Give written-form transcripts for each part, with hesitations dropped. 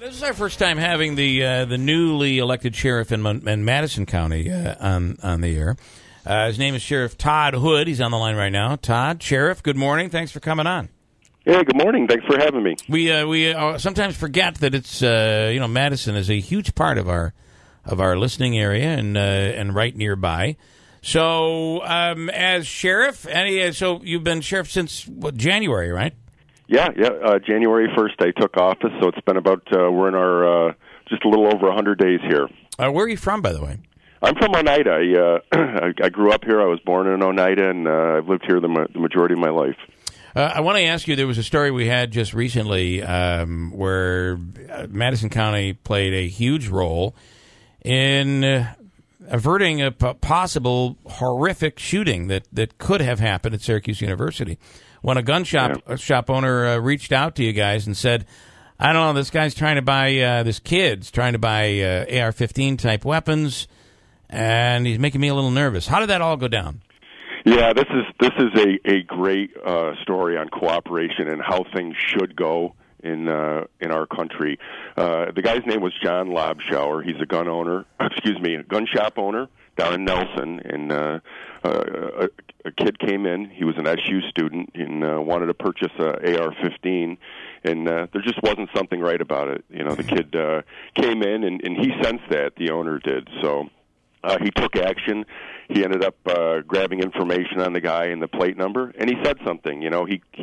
This is our first time having the newly elected sheriff in Madison County on the air. His name is Sheriff Todd Hood. He's on the line right now. Todd, Sheriff, good morning. Thanks for coming on. Hey, good morning. Thanks for having me. We sometimes forget that it's Madison is a huge part of our listening area and right nearby. So as sheriff, so you've been sheriff since January, right? Yeah. January 1st, I took office, so it's been about we're in our just a little over 100 days here. Where are you from, by the way? I'm from Oneida. I grew up here. I was born in Oneida, and I've lived here the majority of my life. I want to ask you, there was a story we had just recently where Madison County played a huge role in averting a possible horrific shooting that could have happened at Syracuse University. When a gun shop owner reached out to you guys and said, I don't know, this guy's trying to buy, this kid's trying to buy AR-15 type weapons, and he's making me a little nervous. How did that all go down? Yeah, this is a great story on cooperation and how things should go in our country. The guy's name was John Lobschauer. He's a gun shop owner down in Nelson, and a kid came in. He was an SU student and wanted to purchase a AR-15, and there just wasn't something right about it. The kid came in, and he sensed that, the owner did, so he took action. He ended up grabbing information on the guy and the plate number, and he said something. He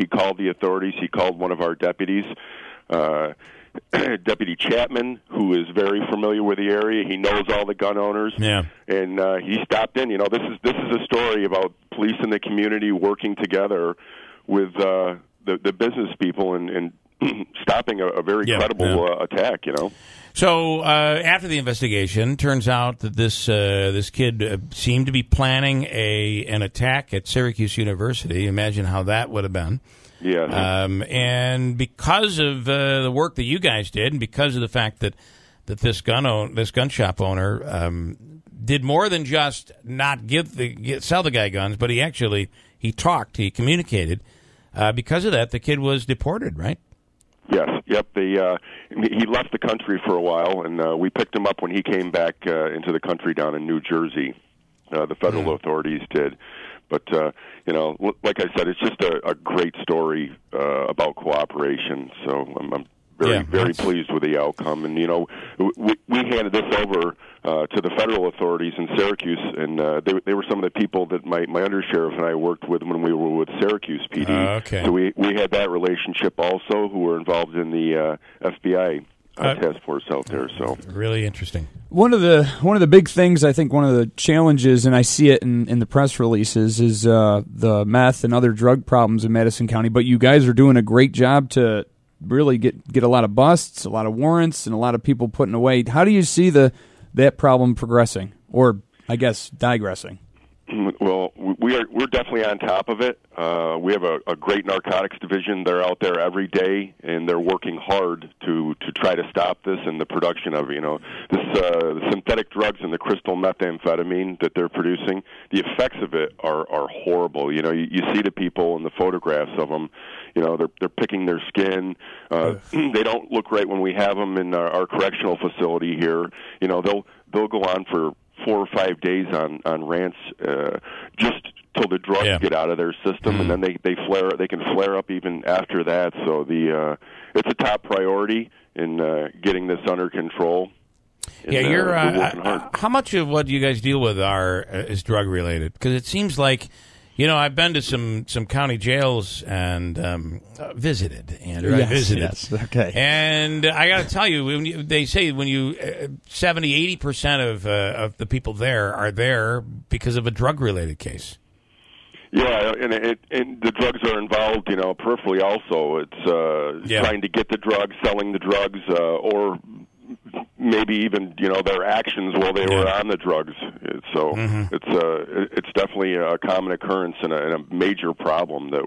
called the authorities. He called one of our deputies, Deputy Chapman, who is very familiar with the area. He knows all the gun owners. Yeah. And he stopped in. This is a story about police in the community working together with the business people and stopping a very credible attack. So after the investigation, turns out that this kid seemed to be planning an attack at Syracuse University. Imagine how that would have been. Yeah. And because of the work that you guys did, and because of the fact that this gun shop owner did more than just not sell the guy guns, but he talked, he communicated. Because of that, the kid was deported, right? Yes. Yep. He left the country for a while, and we picked him up when he came back into the country down in New Jersey. The federal authorities did. But, like I said, it's just a great story about cooperation. So I'm very pleased with the outcome. And, we handed this over to the federal authorities in Syracuse, and they were some of the people that my undersheriff and I worked with when we were with Syracuse PD. Okay. So we had that relationship also, who were involved in the FBI task force out there. So really interesting. One of the big things, I think, one of the challenges, and I see it in the press releases, is the meth and other drug problems in Madison County. But you guys are doing a great job to really get a lot of busts, a lot of warrants, and a lot of people putting away. How do you see that problem progressing, or I guess digressing? Well, we're definitely on top of it. We have a great narcotics division. They're out there every day, and they're working hard to try to stop this and the production of the synthetic drugs and the crystal methamphetamine that they're producing. The effects of it are horrible. You see the people in the photographs of them. They're picking their skin. They don't look right when we have them in our correctional facility here. They'll go on for 4 or 5 days on rants just till the drugs get out of their system, and then they flare. They can flare up even after that. So it's a top priority in getting this under control. You're working hard. How much of what you guys deal with is drug related? Because it seems like, I've been to some county jails and visited, Andrew. I visited. Yes, okay. And I got to tell you, they say 70-80% of the people there are there because of a drug-related case. Yeah, and the drugs are involved, peripherally also. It's trying to get the drugs, selling the drugs, or maybe even their actions while they were on the drugs. So it's definitely a common occurrence and a major problem that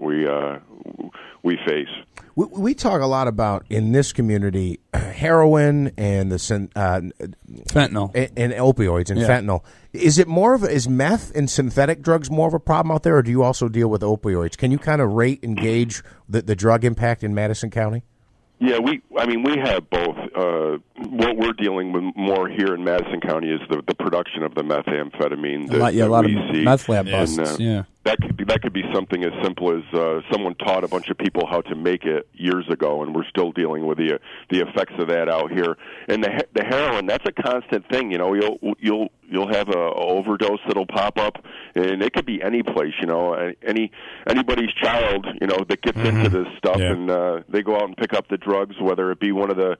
we face. We talk a lot about in this community heroin and the fentanyl and opioids and fentanyl. Is meth and synthetic drugs more of a problem out there, or do you also deal with opioids? Can you kind of rate and gauge the drug impact in Madison County? Yeah, we have both. What we're dealing with more here in Madison County is the production of the methamphetamine a lot of see. meth lab busts. And, that could be something as simple as someone taught a bunch of people how to make it years ago, and we're still dealing with the effects of that out here. And the heroin, that's a constant thing. You know, you'll have a overdose that'll pop up, and it could be any place. You know, anybody's child, you know, that gets into this stuff, and they go out and pick up the drugs, whether it be one of the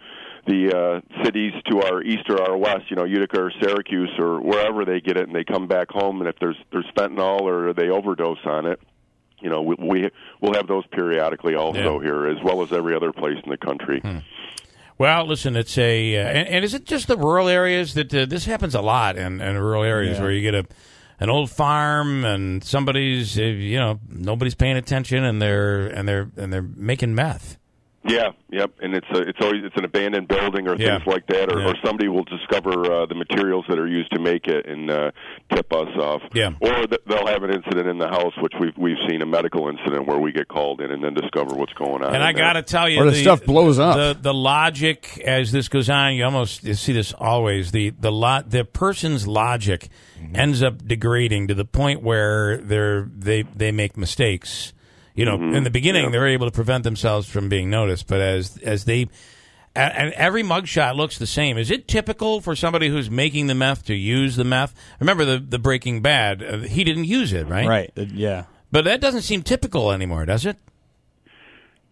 cities to our east or our west, you know, Utica or Syracuse or wherever they get it, and they come back home, and if there's fentanyl or they overdose on it, you know, we'll have those periodically also here, as well as every other place in the country. Well, listen, it's and is it just the rural areas that this happens a lot in rural areas where you get an old farm and somebody's nobody's paying attention and they're making meth. Yeah, yep, and it's an abandoned building or things like that, or somebody will discover the materials that are used to make it and tip us off. Yeah, or they'll have an incident in the house, which we've seen a medical incident where we get called in and then discover what's going on. And I got to tell you, or the stuff blows up. The logic as this goes on, you see this always. The person's logic ends up degrading to the point where they make mistakes. You know, in the beginning, they're able to prevent themselves from being noticed, but as they, and every mugshot looks the same. Is it typical for somebody who's making the meth to use the meth? Remember the Breaking Bad? He didn't use it, right? Right. Yeah. But that doesn't seem typical anymore, does it?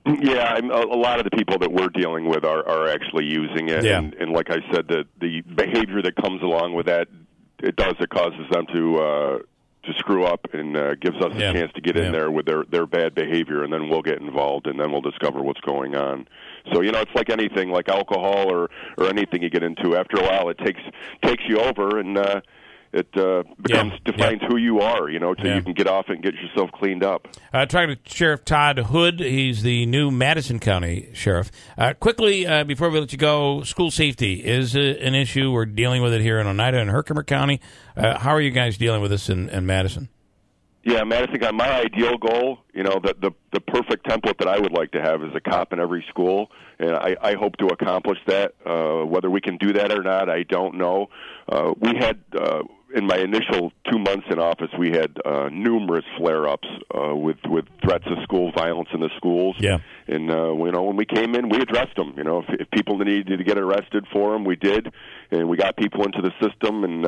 Yeah, a lot of the people that we're dealing with are actually using it, and like I said, the behavior that comes along with that, it causes them to screw up and gives us a chance to get in there with their bad behavior, and then we'll get involved, and then we'll discover what's going on. So, you know, it's like anything, like alcohol or anything you get into. After a while, it takes you over, and it defines who you are, you know, till you can get off and get yourself cleaned up. Talking to Sheriff Todd Hood. He's the new Madison County Sheriff. Quickly, before we let you go, school safety is an issue. We're dealing with it here in Oneida and Herkimer County. How are you guys dealing with this in Madison? Yeah, Madison County, my ideal goal, you know, the perfect template that I would like to have is a cop in every school, and I hope to accomplish that. Whether we can do that or not, I don't know. We had... in my initial 2 months in office, we had numerous flare-ups with threats of school violence in the schools. Yeah. And, you know, when we came in, we addressed them. You know, if people needed to get arrested for them, we did. And we got people into the system, and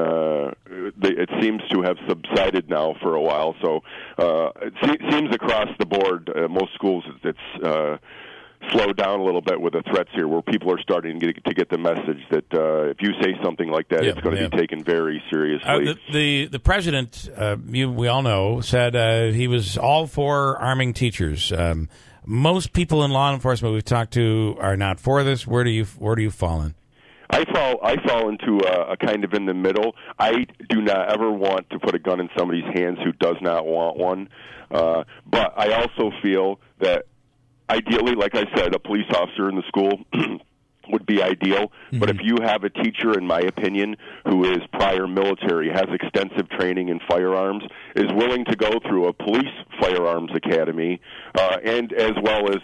it seems to have subsided now for a while. So it seems across the board, most schools, it's slowed down a little bit with the threats here, where people are starting to get the message that if you say something like that, it's going to be taken very seriously. The president, we all know, said he was all for arming teachers. Most people in law enforcement we've talked to are not for this. Where do you fall in? I fall into a kind of in the middle. I do not ever want to put a gun in somebody's hands who does not want one. But I also feel that ideally, like I said, a police officer in the school would be ideal. But if you have a teacher, in my opinion, who is prior military, has extensive training in firearms, is willing to go through a police firearms academy, and as well as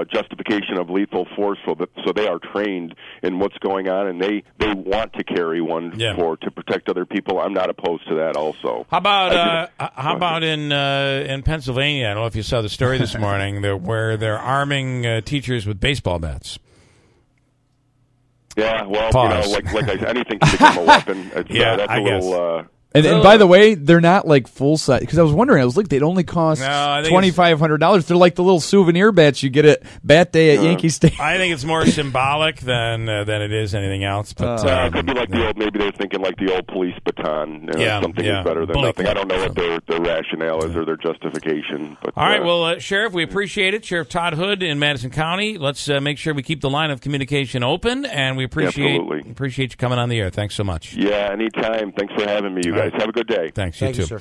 justification of lethal force, so they are trained in what's going on, and they want to carry one to protect other people, I'm not opposed to that also. How about in Pennsylvania? I don't know if you saw the story this morning where they're arming teachers with baseball bats. Yeah, well, you know, like I said, anything can become a weapon. That's a little. And by the way, they're not like full size, because I was wondering. I was like, they'd only cost $2,500. They're like the little souvenir bats you get at Bat Day at Yankee Stadium. I think it's more symbolic than it is anything else. But it could be like the old. Maybe they're thinking like the old police baton. You know, something is better than nothing. I don't know what their rationale is or their justification. But all right, well, Sheriff, we appreciate it. Sheriff Todd Hood in Madison County. Let's make sure we keep the line of communication open, and we appreciate you coming on the air. Thanks so much. Yeah, anytime. Thanks for having me, you guys. Have a good day. Thanks, you too. Sir.